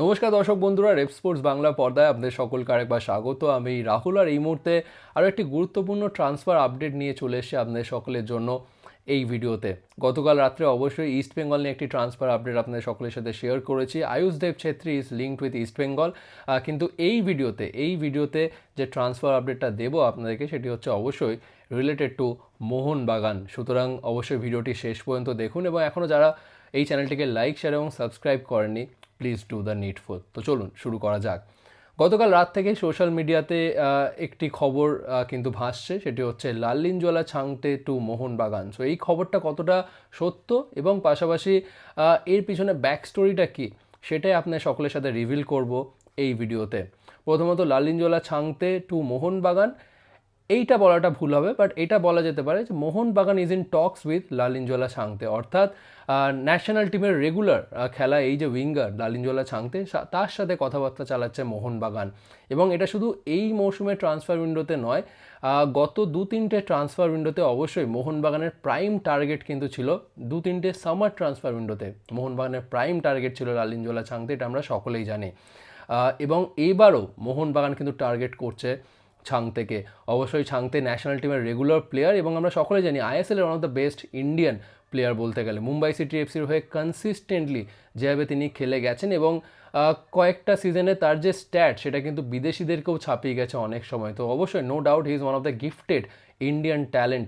নমস্কার দর্শক বন্ধুরা, রেপ স্পোর্টস বাংলা পর্দায় আপনাদের সকলকে আরেকবার স্বাগত। আমি রাহুল, আর এই মুহূর্তে আরও একটি গুরুত্বপূর্ণ ট্রান্সফার আপডেট নিয়ে চলে এসেছি আপনাদের সকলের জন্য এই ভিডিওতে। গতকাল রাত্রে অবশ্যই ইস্ট বেঙ্গল নিয়ে একটি ট্রান্সফার আপডেট আপনাদের সকলের সাথে শেয়ার করেছি। Ayushdev Chhetri is linked with East Bengal. কিন্তু এই ভিডিওতে যে ট্রান্সফার আপডেটটা দেবো আপনাদেরকে, সেটি হচ্ছে অবশ্যই রিলেটেড টু মোহনবাগান। সুতরাং অবশ্যই ভিডিওটি শেষ পর্যন্ত দেখুন, এবং এখনও যারা এই চ্যানেলটিকে লাইক, শেয়ার এবং সাবস্ক্রাইব করেননি, প্লিজ ডু দ্য নিডফুল। তো চলুন শুরু করা যাক। গতকাল রাত থেকে সোশ্যাল মিডিয়াতে একটি খবর কিন্তু ভাসছে, সেটি হচ্ছে লাল্লিনজোলা ছাংতে টু মোহনবাগান। সো এই খবরটা কতটা সত্য এবং পাশাপাশি এর পিছনে ব্যাক স্টোরিটা কী, সেটাই আপনার সকলের সাথে রিভিল করব এই ভিডিওতে। প্রথমত লাল্লিনজোলা ছাংতে টু মোহনবাগান এইটা বলাটা ভুল হবে, বাট এটা বলা যেতে পারে যে Mohun Bagan is in talks with Lallianzuala Chhangte, অর্থাৎ ন্যাশনাল টিমের রেগুলার খেলা এই যে উইঙ্গার লালিনজোলা ছাংতে, তার সাথে কথাবার্তা চালাচ্ছে মোহনবাগান। এবং এটা শুধু এই মৌসুমের ট্রান্সফার উইন্ডোতে নয়, গত 2-3টে ট্রান্সফার উইন্ডোতে অবশ্যই মোহনবাগানের প্রাইম টার্গেট কিন্তু ছিল। 2-3টে সামার ট্রান্সফার উইন্ডোতে মোহনবাগানের প্রাইম টার্গেট ছিল লালিনজোলা ছাংতে, এটা আমরা সকলেই জানি। এবং এবারও মোহনবাগান কিন্তু টার্গেট করছে ছাংতেকে। অবশ্যই ছাংতে ন্যাশনাল টিমের রেগুলার প্লেয়ার, এবং আমরা সকলে জানি আইএসএল এর one of the best Indian player বলতে গেলে। মুম্বাই সিটি এফসির হয়ে কনসিস্টেন্টলি যেভাবে তিনি খেলে গেছেন, এবং কয়েকটা সিজনে তার যে স্ট্যাট, সেটা কিন্তু বিদেশিদেরকেও ছাপিয়ে গেছে অনেক সময়। তো অবশ্যই no doubt he is one of the gifted Indian talent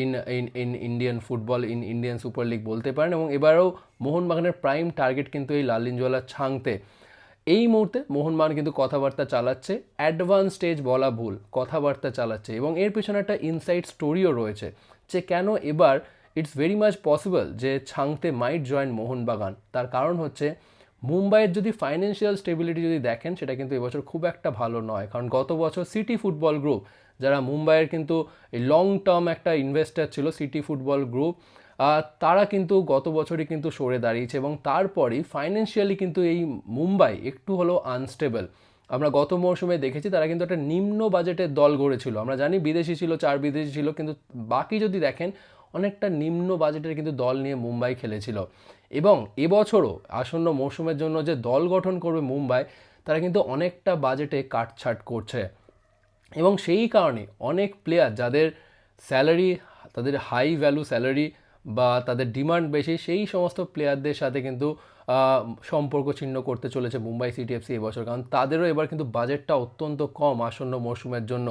in in in Indian football, in Indian Super League বলতে পারেন। এবং এবারেও মোহনবাগানের প্রাইম টার্গেট কিন্তু এই লালিনজোলা ছাংতে। এই মুহূর্তে মোহনবাগান কিন্তু কথাবার্তা চালাচ্ছে, অ্যাডভান্স স্টেজ বলা ভুল, কথাবার্তা চালাচ্ছে। এবং এর পিছনে একটা ইনসাইড স্টোরিও রয়েছে যে কেন এবার ইটস ভেরি মাচ পসিবল যে ছাংতে মাইট জয়েন মোহনবাগান। তার কারণ হচ্ছে মুম্বাইয়ের যদি ফাইন্যান্সিয়াল স্টেবিলিটি যদি দেখেন, সেটা কিন্তু এবছর খুব একটা ভালো নয়। কারণ গত বছর সিটি ফুটবল গ্রুপ, যারা মুম্বাইয়ের কিন্তু লং টার্ম একটা ইনভেস্টার ছিল, সিটি ফুটবল গ্রুপ, তারা কিন্তু গত বছরই কিন্তু সরে দাঁড়িয়েছে, এবং তারপরেই ফাইন্যান্সিয়ালি কিন্তু এই মুম্বাই একটু হলেও আনস্টেবল। আমরা গত মৌসুমে দেখেছি তারা কিন্তু একটা নিম্ন বাজেটের দল গড়েছিল। আমরা জানি বিদেশি ছিল, 4 বিদেশি ছিল, কিন্তু বাকি যদি দেখেন অনেকটা নিম্ন বাজেটের কিন্তু দল নিয়ে মুম্বাই খেলেছিল। এবং এবছরও আসন্ন মৌসুমের জন্য যে দল গঠন করবে মুম্বাই, তারা কিন্তু অনেকটা বাজেটে কাটছাট করছে। এবং সেই কারণে অনেক প্লেয়ার যাদের স্যালারি, তাদের হাই ভ্যালু স্যালারি বা তাদের ডিমান্ড বেশি, সেই সমস্ত প্লেয়ারদের সাথে কিন্তু সম্পর্ক ছিন্ন করতে চলেছে মুম্বাই সিটি এফসি এবছর। কারণ তাদেরও এবার কিন্তু বাজেটটা অত্যন্ত কম আসন্ন মৌসুমের জন্য।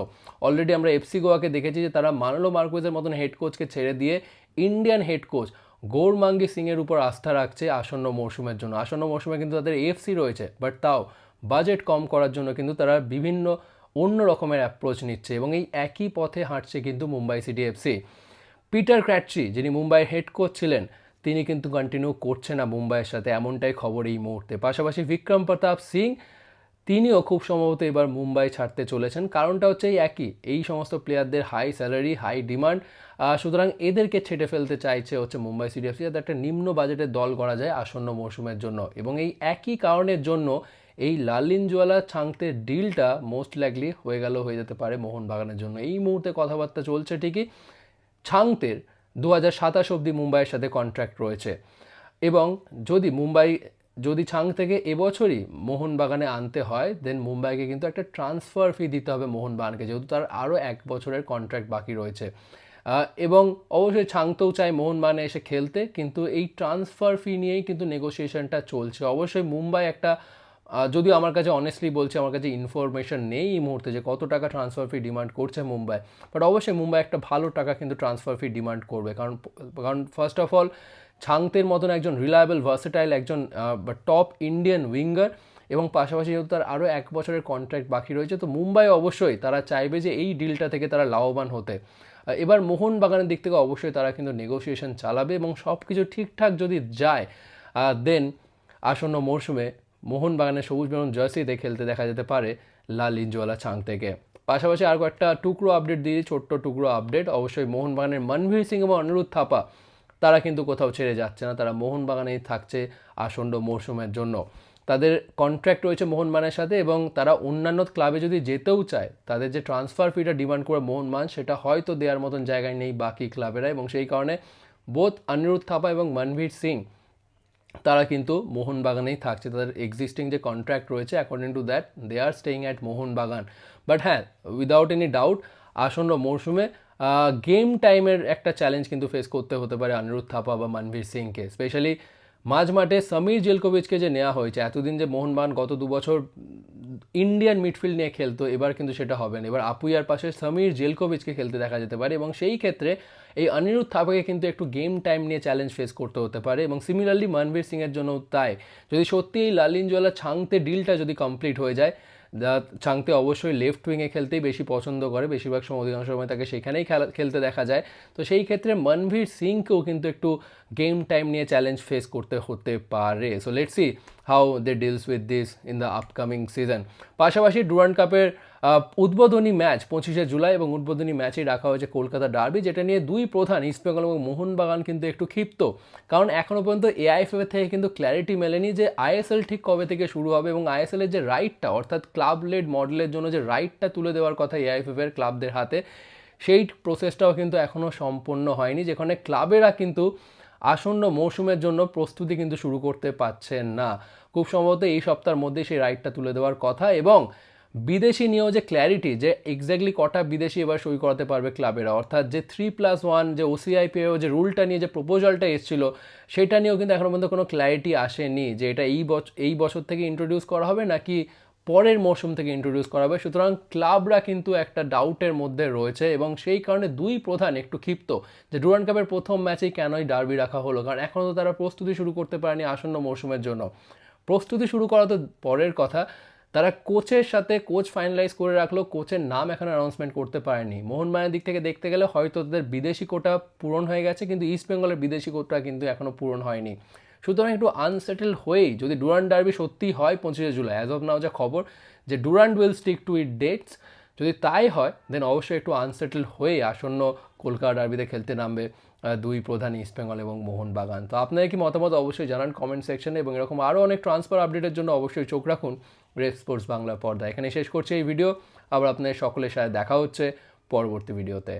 অলরেডি আমরা এফসি গোয়াকে দেখেছি যে তারা মানলো মার্কুয়েজের মতন হেড কোচকে ছেড়ে দিয়ে ইন্ডিয়ান হেড কোচ গৌরমাঙ্গি সিংয়ের উপর আস্থা রাখছে আসন্ন মৌসুমের জন্য। আসন্ন মৌসুমে কিন্তু তাদের এফসি রয়েছে, বাট তাও বাজেট কম করার জন্য কিন্তু তারা বিভিন্ন অন্য রকমের অ্যাপ্রোচ নিচ্ছে, এবং এই একই পথে হাঁটছে কিন্তু মুম্বাই সিটি এফসি। পিটার ক্র্যাটচি, যিনি মুম্বাইয়ের হেড কোচ ছিলেন, তিনি কিন্তু কন্টিনিউ করছে না মুম্বাইয়ের সাথে, এমনটাই খবর এই মুহূর্তে। পাশাপাশি বিক্রম প্রতাপ সিং, তিনিও খুব সম্ভবত এবার মুম্বাই ছাড়তে চলেছেন। কারণটা হচ্ছে এই একই, এই সমস্ত প্লেয়ারদের হাই স্যালারি, হাই ডিমান্ড, সুতরাং এদেরকে ছেটে ফেলতে চাইছে হচ্ছে মুম্বাই সিটি এফসি, যাতে একটা নিম্ন বাজেটের দল করা যায় আসন্ন মৌসুমের জন্য। এবং এই একই কারণের জন্য এই লালিনজোয়ালা ছাংতের ডিলটা মোস্ট লাইকলি হয়ে যেতে পারে মোহনবাগানের জন্য। এই মুহূর্তে কথাবার্তা চলছে ঠিকই, ছাংতের 2027 অবধি মুম্বাইয়ের সাথে কন্ট্রাক্ট রয়েছে। এবং যদি ছাং থেকে এবছরই মোহনবাগানে আনতে হয়, দেন মুম্বাইকে কিন্তু একটা ট্রান্সফার ফি দিতে হবে মোহনবাগানকে, যেহেতু তার আরও 1 বছরের কন্ট্রাক্ট বাকি রয়েছে। এবং অবশ্যই ছাংতেও চায় মোহনবাগানে এসে খেলতে, কিন্তু এই ট্রান্সফার ফি নিয়েই কিন্তু নেগোসিয়েশনটা চলছে। অবশ্যই মুম্বাই একটা, যদিও আমার কাছে অনেস্টলি বলছি, আমার কাছে ইনফরমেশন নেই এই মুহূর্তে যে কত টাকা ট্রান্সফার ফি ডিমান্ড করছে মুম্বাই, বাট অবশ্যই মুম্বাই একটা ভালো টাকা কিন্তু ট্রান্সফার ফি ডিমান্ড করবে। কারণ ফার্স্ট অফ অল ছাংতের মতন একজন রিলায়েবল ভার্সেটাইল একজন টপ ইন্ডিয়ান উইঙ্গার, এবং পাশাপাশি যেহেতু তার আরও 1 বছরের কন্ট্রাক্ট বাকি রয়েছে, তো মুম্বাই অবশ্যই তারা চাইবে যে এই ডিলটা থেকে তারা লাভবান হতে। এবার মোহনবাগানের দিক থেকে অবশ্যই তারা কিন্তু নেগোসিয়েশন চালাবে, এবং সব কিছু ঠিকঠাক যদি যায়, দেন আসন্ন মরশুমে মোহনবাগানের সবুজ বেরুন জার্সিতে খেলতে দেখা যেতে পারে লালিনজোয়ালা ছাংতেকে। পাশাপাশি আর কয়েকটা টুকরো আপডেট দিয়ে, ছোট্ট টুকরো আপডেট। অবশ্যই মোহনবাগানের মনভীর সিং এবং অনিরুদ্ধ থাপা, তারা কিন্তু কোথাও ছেড়ে যাচ্ছে না, তারা মোহনবাগানেই থাকছে আসন্ন মৌসুমের জন্য। তাদের কন্ট্রাক্ট রয়েছে মোহনবাগানের সাথে, এবং তারা অন্যান্য ক্লাবে যদি যেতেও চায়, তাদের যে ট্রান্সফার ফিটা ডিমান্ড করে মোহনবাগান, সেটা হয়তো দেওয়ার মতন জায়গায় নেই বাকি ক্লাবেরা। এবং সেই কারণে বোথ অনিরুদ্ধ থাপা এবং মনভীর সিং তারা কিন্তু মোহনবাগানেই থাকছে, তাদের এক্সিস্টিং যে কন্ট্রাক্ট রয়েছে according to that they are staying at Mohun Bagan. But হ্যাঁ, উইদাউট এনি ডাউট আসন্ন মরশুমে গেম টাইমের একটা চ্যালেঞ্জ কিন্তু ফেস করতে হতে পারে অনিরুদ্ধ থাপা বা মনভীর সিংকে। স্পেশালি মাঝ মাঠে সমীর জেলকোভিচকে যে নেওয়া হয়েছে, এতদিন যে মোহনবাগান গত 2 বছর ইন্ডিয়ান মিডফিল্ড নিয়ে খেলতো, এবার কিন্তু সেটা হবে না। এবার আপুইয়ার পাশে সমীর জেলকোভিচকে খেলতে দেখা যেতে পারে এবং সেই ক্ষেত্রে এই অনিরুদ্ধ থাপাকে কিন্তু একটু গেম টাইম নিয়ে চ্যালেঞ্জ ফেস করতে হতে পারে এবং সিমিলারলি মনভীর সিংয়ের জন্য তাই। যদি সত্যি এই লালিনজোলা ছাংতে ডিলটা যদি কমপ্লিট হয়ে যায়, চাংতে অবশ্যই লেফট উইংয়ে খেলতেই বেশি পছন্দ করে, বেশিরভাগ সময় অধিকাংশ সময় তাকে সেখানেই খেলতে দেখা যায়। তো সেই ক্ষেত্রে মনভীর সিংকেও কিন্তু একটু গেম টাইম নিয়ে চ্যালেঞ্জ ফেস করতে হতে পারে। So let's see how they deals with this in the upcoming season. পাশাপাশি ডুরান্ড কাপের উদ্বোধনী ম্যাচ 25শে জুলাই এবং উদ্বোধনী ম্যাচেই রাখা হয়েছে কলকাতা ডার্বি, যেটা নিয়ে দুই প্রধান ইস্টবেঙ্গল এবং মোহনবাগান কিন্তু একটু ক্ষিপ্ত। কারণ এখনও পর্যন্ত এআইএফএফ থেকে কিন্তু ক্ল্যারিটি মেলেনি যে আইএসএল ঠিক কবে থেকে শুরু হবে এবং আইএসএল এর যে রাইটটা, অর্থাৎ ক্লাব লেড মডেলের জন্য যে রাইটটা তুলে দেওয়ার কথা এআইএফএফ এর ক্লাবদের হাতে, সেই প্রসেসটাও কিন্তু এখনও সম্পন্ন হয়নি, যেখানে ক্লাবেরা কিন্তু আসন্ন মৌসুমের জন্য প্রস্তুতি কিন্তু শুরু করতে পারছেন না। খুব সম্ভবত এই সপ্তাহের মধ্যেই সেই রাইটটা তুলে দেওয়ার কথা। এবং বিদেশি নিয়েও যে ক্ল্যারিটি, যে এক্স্যাক্টলি কটা বিদেশি এবার সই করাতে পারবে ক্লাবেরা, অর্থাৎ যে 3+1 যে ওসিআইপিও যে রুলটা নিয়ে যে প্রপোজালটা এসেছিল, সেটা নিয়েও কিন্তু এখনও পর্যন্ত কোনো ক্ল্যারিটি আসেনি যে এটা এই বছর থেকে ইন্ট্রোডিউস করা হবে নাকি পরের মৌসুম থেকে ইন্ট্রোডিউস করা হবে। সুতরাং ক্লাবরা কিন্তু একটা ডাউটের মধ্যে রয়েছে এবং সেই কারণে দুই প্রধান একটু ক্ষিপ্ত যে ডুরান্ড কাপের প্রথম ম্যাচেই কেনই ডার্বি রাখা হলো, কারণ এখনও তো তারা প্রস্তুতি শুরু করতে পারেনি আসন্ন মৌসুমের জন্য। প্রস্তুতি শুরু করা তো পরের কথা, তারা কোচের সাথে কোচ ফাইনালাইজ করে রাখলো, কোচের নাম এখন অ্যানাউন্সমেন্ট করতে পারেনি। মোহনবাগানের দিক থেকে দেখতে গেলে হয়তো তাদের বিদেশি কোটা পূরণ হয়ে গেছে, কিন্তু ইস্টবেঙ্গলের বিদেশি কোটা কিন্তু এখনও পূরণ হয়নি। সুতরাং একটু আনসেটেল হয়েই যদি ডুরান্ড ডার্বি সত্যিই হয় 25শে জুলাই, অ্যাজ অফ নাও যা খবর যে Durand will stick to it dates, যদি তাই হয় দেন অবশ্যই একটু আনসেটেল হয়েই আসন্ন কলকাতা ডার্বিতে খেলতে নামবে দুই প্রধান ইস্টবেঙ্গল এবং মোহনবাগান। তো আপনাদের কি মতামত অবশ্যই জানান কমেন্ট সেকশনে, এবং এরকম আরও অনেক ট্রান্সফার আপডেটের জন্য অবশ্যই চোখ রাখুন রেড স্পোর্টস বাংলা পর্দা। এখানে শেষ করছি এই ভিডিও, আবার আপনাদের সকলের সাথে দেখা হচ্ছে পরবর্তী ভিডিওতে।